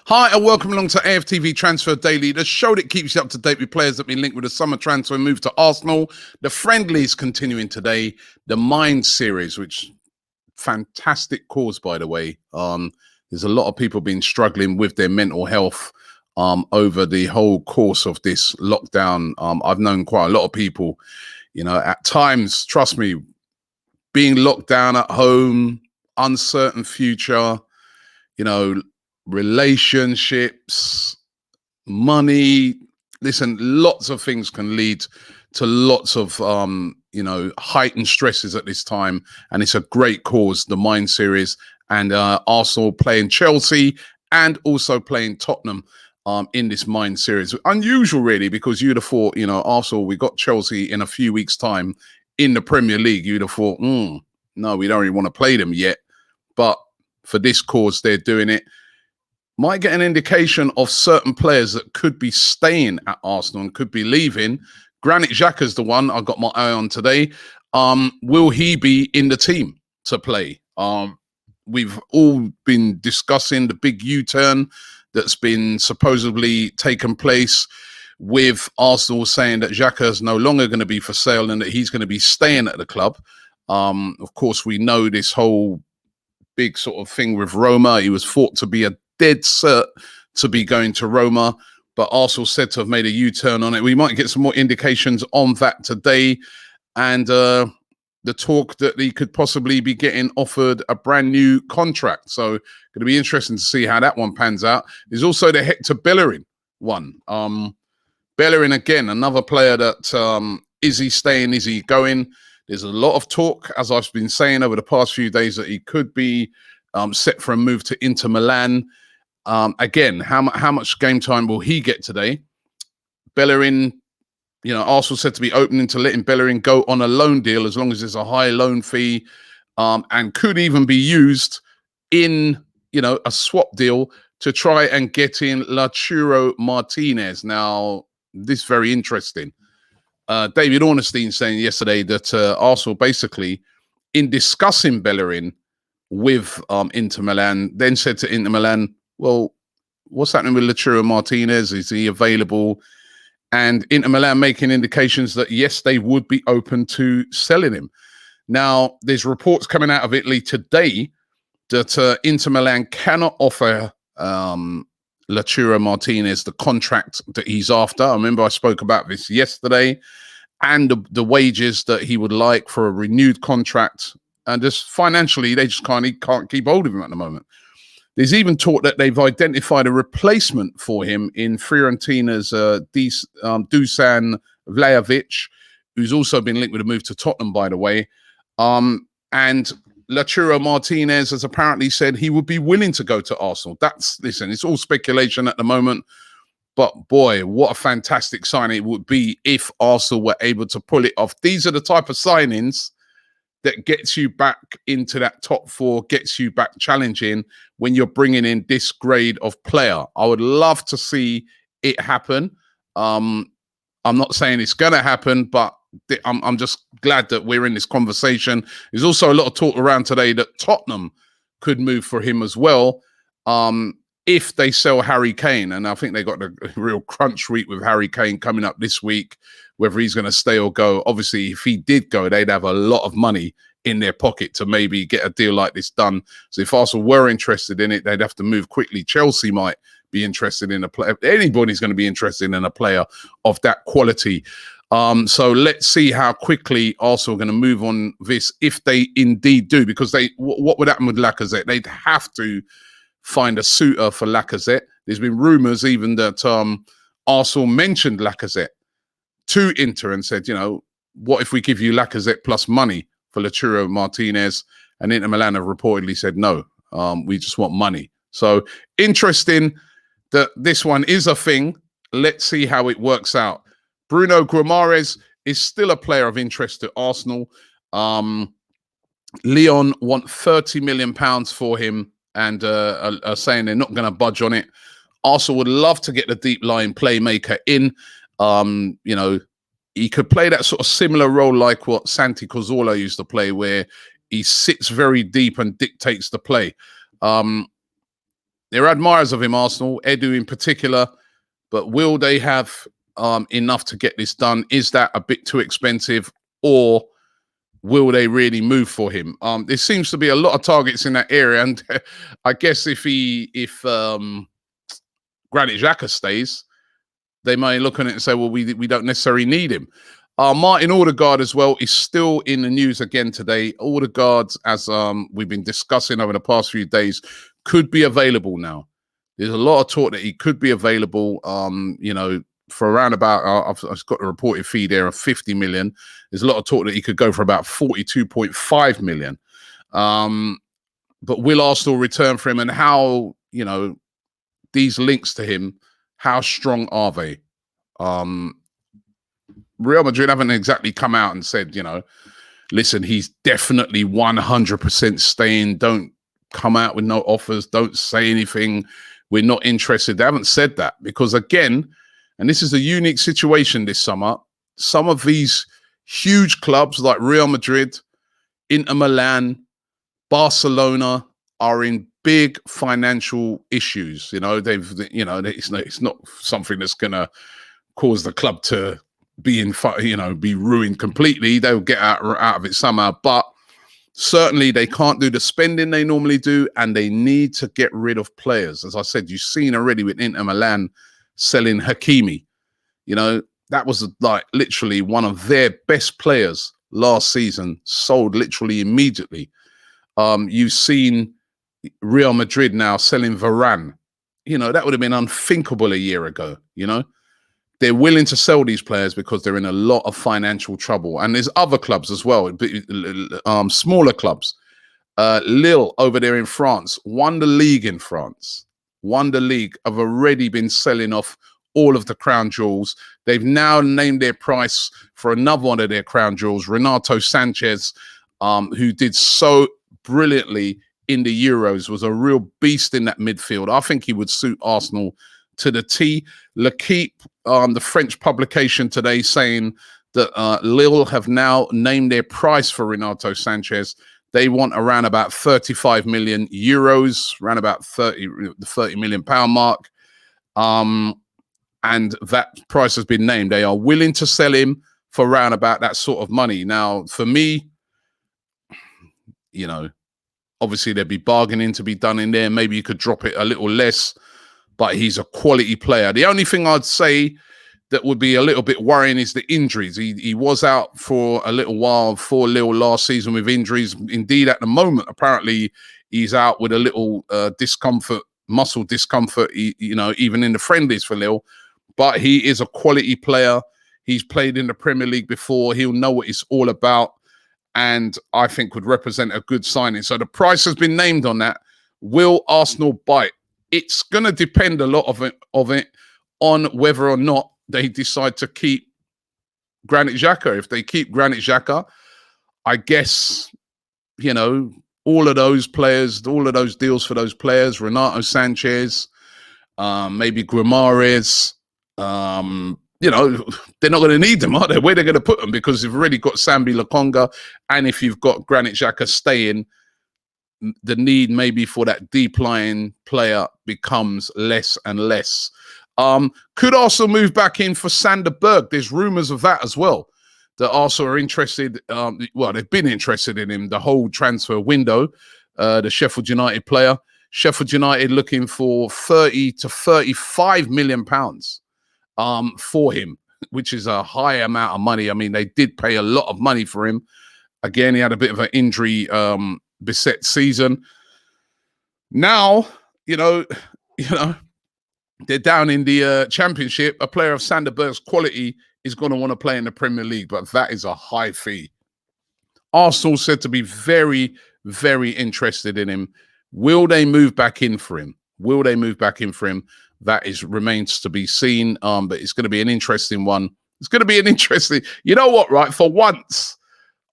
Hi and welcome along to AFTV Transfer Daily, the show that keeps you up to date with players that have been linked with a summer transfer move to Arsenal. The friendlies continuing today, the Mind series, which fantastic cause, by the way. There's a lot of people been struggling with their mental health over the whole course of this lockdown. I've known quite a lot of people, at times, trust me, being locked down at home, uncertain future, relationships, money. Listen, lots of things can lead to lots of heightened stresses at this time, and it's a great cause, the Mind series, and Arsenal playing Chelsea and also playing Tottenham in this Mind series. Unusual, really, because you'd have thought, Arsenal, we got Chelsea in a few weeks' time in the Premier League. You'd have thought, no, we don't really want to play them yet, but for this cause, they're doing it. Might get an indication of certain players that could be staying at Arsenal and could be leaving. Granit Xhaka's the one I got my eye on today. Will he be in the team to play? We've all been discussing the big U-turn that's been supposedly taken place with Arsenal saying that Xhaka is no longer going to be for sale and that he's going to be staying at the club. Of course, we know this whole big sort of thing with Roma. He was thought to be a dead cert to be going to Roma, but Arsenal said to have made a U-turn on it. We might get some more indications on that today, and the talk that he could possibly be getting offered a brand new contract. So going to be interesting to see how that one pans out. There's also the Hector Bellerin one. Bellerin, again, another player that is he staying, is he going? There's a lot of talk, as I've been saying over the past few days, that he could be set for a move to Inter Milan. Again, how much game time will he get today? Bellerin, Arsenal said to be open to letting Bellerin go on a loan deal as long as there's a high loan fee, and could even be used in, a swap deal to try and get in Lautaro Martinez. Now, this is very interesting. David Ornstein saying yesterday that Arsenal basically, in discussing Bellerin with Inter Milan, then said to Inter Milan, well, what's happening with Lautaro Martinez? Is he available? And Inter Milan making indications that, yes, they would be open to selling him. Now, there's reports coming out of Italy today that Inter Milan cannot offer Lautaro Martinez the contract that he's after. I remember I spoke about this yesterday, and the wages that he would like for a renewed contract. And just financially, they just can't keep hold of him at the moment. There's even talk that they've identified a replacement for him in Fiorentina's Dusan Vlahovic, who's also been linked with a move to Tottenham, by the way. And Lautaro Martinez has apparently said he would be willing to go to Arsenal. Listen, it's all speculation at the moment. But boy, what a fantastic signing it would be if Arsenal were able to pull it off. These are the type of signings that gets you back into that top four, gets you back challenging when you're bringing in this grade of player. I would love to see it happen. I'm not saying it's going to happen, but I'm just glad that we're in this conversation. There's also a lot of talk around today that Tottenham could move for him as well if they sell Harry Kane. And I think they got a real crunch week with Harry Kane coming up this week, whether he's going to stay or go. Obviously, if he did go, they'd have a lot of money in their pocket to maybe get a deal like this done. So if Arsenal were interested in it, they'd have to move quickly. Chelsea might be interested in a player. Anybody's going to be interested in a player of that quality. So let's see how quickly Arsenal are going to move on this, if they indeed do, because what would happen with Lacazette? They'd have to find a suitor for Lacazette. There's been rumours even that Arsenal mentioned Lacazette to Inter and said, what if we give you Lacazette plus money for Lautaro Martinez? And Inter Milan have reportedly said, no, we just want money. So interesting that this one is a thing. Let's see how it works out. Bruno Guimaraes is still a player of interest to Arsenal. Lyon want £30 million for him and are saying they're not going to budge on it. Arsenal would love to get the deep line playmaker in. He could play that sort of similar role like what Santi Cazorla used to play, where he sits very deep and dictates the play. they're admirers of him, Arsenal, Edu in particular, but will they have enough to get this done? Is that a bit too expensive, or will they really move for him? There seems to be a lot of targets in that area, and I guess if Granit Xhaka stays, they may look at it and say, well, we don't necessarily need him. Martin Odegaard as well is still in the news again today. Odegaard, as we've been discussing over the past few days, could be available now. There's a lot of talk that he could be available, for around about, I've got a reported fee there of 50 million. There's a lot of talk that he could go for about 42.5 million. But will Arsenal return for him, and how, these links to him, how strong are they? Real Madrid haven't exactly come out and said, listen, he's definitely 100% staying. Don't come out with no offers. Don't say anything. We're not interested. They haven't said that because, again, and this is a unique situation this summer, some of these huge clubs like Real Madrid, Inter Milan, Barcelona are in big financial issues. It's not something that's going to cause the club to be be ruined completely. They'll get out of it somehow, but certainly they can't do the spending they normally do, and they need to get rid of players. As I said, you've seen already with Inter Milan selling Hakimi. That was like literally one of their best players last season, sold literally immediately. You've seen Real Madrid now selling Varane. That would have been unthinkable a year ago. They're willing to sell these players because they're in a lot of financial trouble. And there's other clubs as well, smaller clubs. Lille over there in France, won the league in France. Won the league, have already been selling off all of the crown jewels. They've now named their price for another one of their crown jewels, Renato Sanches, who did so brilliantly in the Euros, was a real beast in that midfield. I think he would suit Arsenal to the T. L'Equipe, the French publication today, saying that Lille have now named their price for Renato Sanches. They want around about 35 million euros, around about the 30 million pound mark. And that price has been named. They are willing to sell him for around about that sort of money. Now, for me, obviously there'd be bargaining to be done in there. Maybe you could drop it a little less, but he's a quality player. The only thing I'd say that would be a little bit worrying is the injuries. He was out for a little while for Lille last season with injuries. Indeed, at the moment, apparently he's out with a little discomfort, muscle discomfort, even in the friendlies for Lille. But he is a quality player. He's played in the Premier League before. He'll know what it's all about, and I think would represent a good signing. So the price has been named on that. Will Arsenal bite? It's going to depend a lot of it on whether or not they decide to keep Granit Xhaka. If they keep Granit Xhaka, I guess, all of those players, all of those deals for those players, Renato Sanches, maybe Guimaraes, they're not going to need them, are they? Where they're going to put them? Because they've already got Sambi Lokonga, and if you've got Granit Xhaka staying, the need maybe for that deep line player becomes less and less. Could Arsenal move back in for Sander Berg? There's rumours of that as well, that Arsenal are interested. They've been interested in him the whole transfer window, the Sheffield United player. Sheffield United looking for 30 to 35 million pounds for him, which is a high amount of money. I mean, they did pay a lot of money for him. Again, he had a bit of an injury beset season. Now, they're down in the Championship. A player of Sander Berg's quality is going to want to play in the Premier League, but that is a high fee. Arsenal said to be very, very interested in him. Will they move back in for him? That remains to be seen. But it's going to be an interesting one. It's going to be an interesting. You know what, right? For once,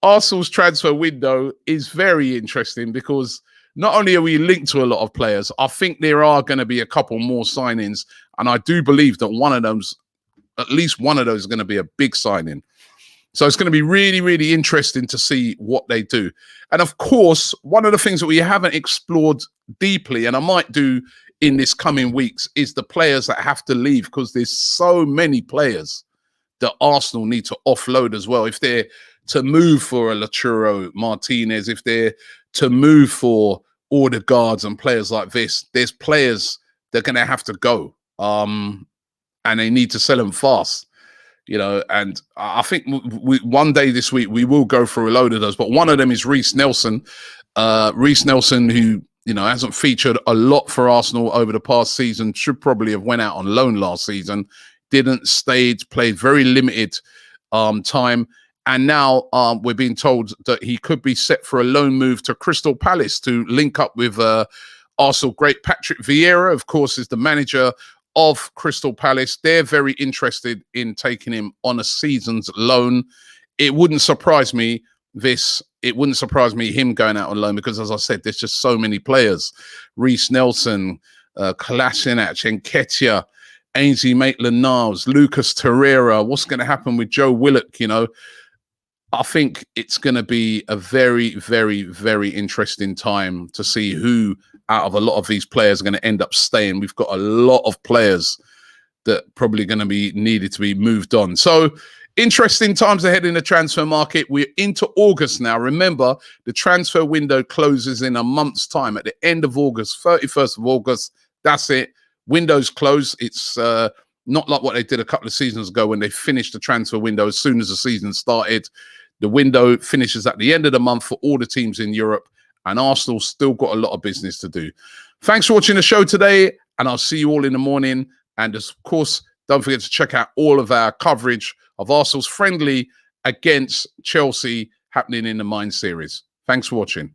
Arsenal's transfer window is very interesting because not only are we linked to a lot of players, I think there are going to be a couple more signings. And I do believe that at least one of those is going to be a big signing. So it's going to be really, really interesting to see what they do. And of course, one of the things that we haven't explored deeply, and I might do in this coming weeks is the players that have to leave, because there's so many players that Arsenal need to offload as well. If they're to move for a Lautaro Martinez, if they're to move for Odegaard and players like this, there's players that are going to have to go. And they need to sell them fast, you know. And I think one day this week we will go through a load of those. But one of them is Rhys Nelson. Rhys Nelson, who, you know, hasn't featured a lot for Arsenal over the past season, should probably have went out on loan last season. Didn't, stayed, played very limited time. And now we're being told that he could be set for a loan move to Crystal Palace to link up with Arsenal great Patrick Vieira, of course, is the manager of Crystal Palace. They're very interested in taking him on a season's loan. It wouldn't surprise me him going out on loan, because, as I said, there's just so many players. Rhys Nelson, Kolasinac, Nketiah, Ainsley Maitland-Niles, Lucas Torreira. What's going to happen with Joe Willock? You know, I think it's going to be a very, very, very interesting time to see who out of a lot of these players are going to end up staying. We've got a lot of players that probably going to be needed to be moved on. So interesting times ahead in the transfer market. We're into August now. Remember, the transfer window closes in a month's time at the end of August, 31st of August. That's it. Windows close. It's not like what they did a couple of seasons ago when they finished the transfer window as soon as the season started. The window finishes at the end of the month for all the teams in Europe, and Arsenal's still got a lot of business to do. Thanks for watching the show today, and I'll see you all in the morning. And of course, don't forget to check out all of our coverage of Arsenal's friendly against Chelsea happening in the Mind series. Thanks for watching.